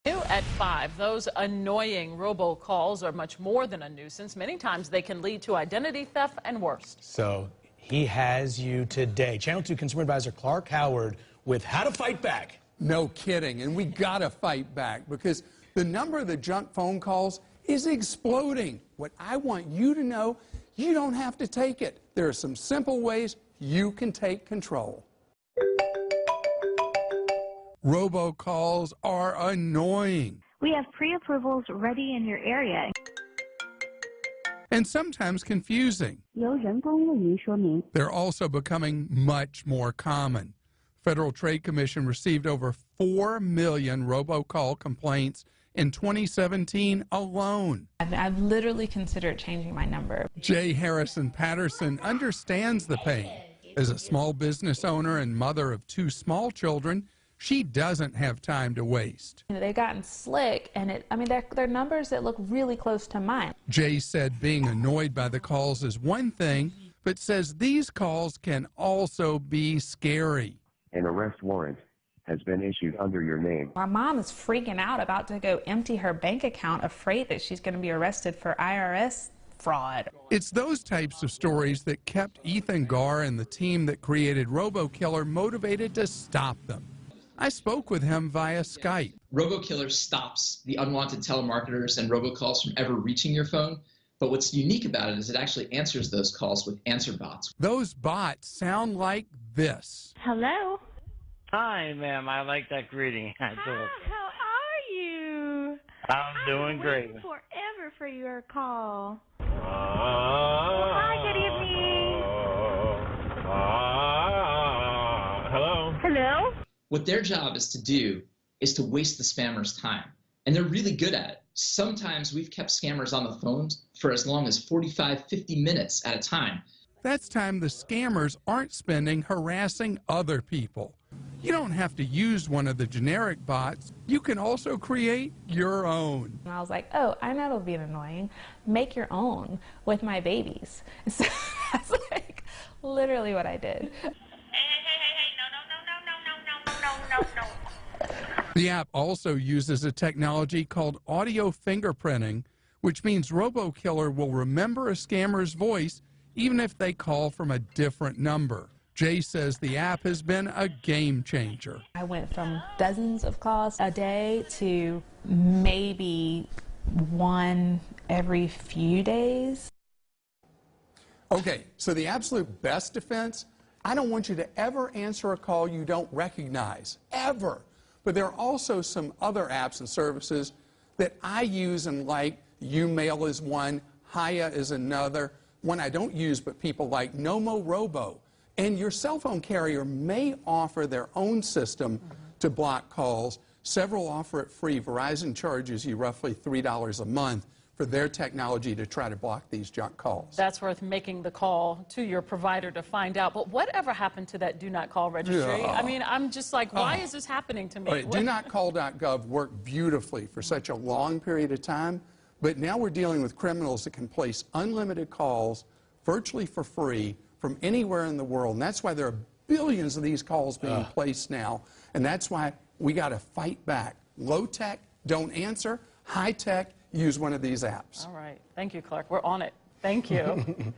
New at 5, those annoying robocalls are much more than a nuisance. Many times they can lead to identity theft and worse. So he has you today. Channel 2 consumer advisor Clark Howard with how to fight back. No kidding. And we got to fight back because the number of the junk phone calls is exploding. What I want you to know, you don't have to take it. There are some simple ways you can take control. Robocalls are annoying. We have pre-approvals ready in your area. And sometimes confusing. They're also becoming much more common. Federal Trade Commission received over 4 million robocall complaints in 2017 alone. I've literally considered changing my number. J. Harrison Patterson understands the pain. As a small business owner and mother of 2 small children, she doesn't have time to waste. They've gotten slick, and they're numbers that look really close to mine. Jay said being annoyed by the calls is one thing, but says these calls can also be scary. An arrest warrant has been issued under your name. My mom is freaking out, about to go empty her bank account, afraid that she's going to be arrested for IRS fraud. It's those types of stories that kept Ethan Garr and the team that created Robokiller motivated to stop them. I spoke with him via Skype. Robokiller stops the unwanted telemarketers and robocalls from ever reaching your phone. But what's unique about it is it actually answers those calls with answer bots. Those bots sound like this. Hello? Hi, ma'am. I like that greeting. Hi, how are you? I'm doing great. I've been waiting forever for your call. Hi, good evening. Hello? Hello? What their job is to do is to waste the spammers' time. And they're really good at it. Sometimes we've kept scammers on the phones for as long as 45, 50 minutes at a time. That's time the scammers aren't spending harassing other people. You don't have to use one of the generic bots. You can also create your own. And I was like, oh, I know it'll be annoying. Make your own with my babies. So that's like literally what I did. The app also uses a technology called audio fingerprinting, which means Robokiller will remember a scammer's voice even if they call from a different number. Jay says the app has been a game changer. I went from dozens of calls a day to maybe one every few days. Okay, so the absolute best defense, I don't want you to ever answer a call you don't recognize, ever. But there are also some other apps and services that I use and like. Umail is one, Haya is another. One I don't use, but people like Nomo Robo. And your cell phone carrier may offer their own system to block calls. Several offer it free. Verizon charges you roughly $3 a month for their technology to try to block these junk calls. That's worth making the call to your provider to find out. But whatever happened to that do not call registry? Yeah. I mean, I'm just like, why is this happening to me? Right, donotcall.gov worked beautifully for such a long period of time, but now we're dealing with criminals that can place unlimited calls virtually for free from anywhere in the world. And that's why there are billions of these calls being placed now. And that's why we got to fight back. Low tech, don't answer. High tech, use one of these apps. All right. Thank you, Clark. We're on it. Thank you.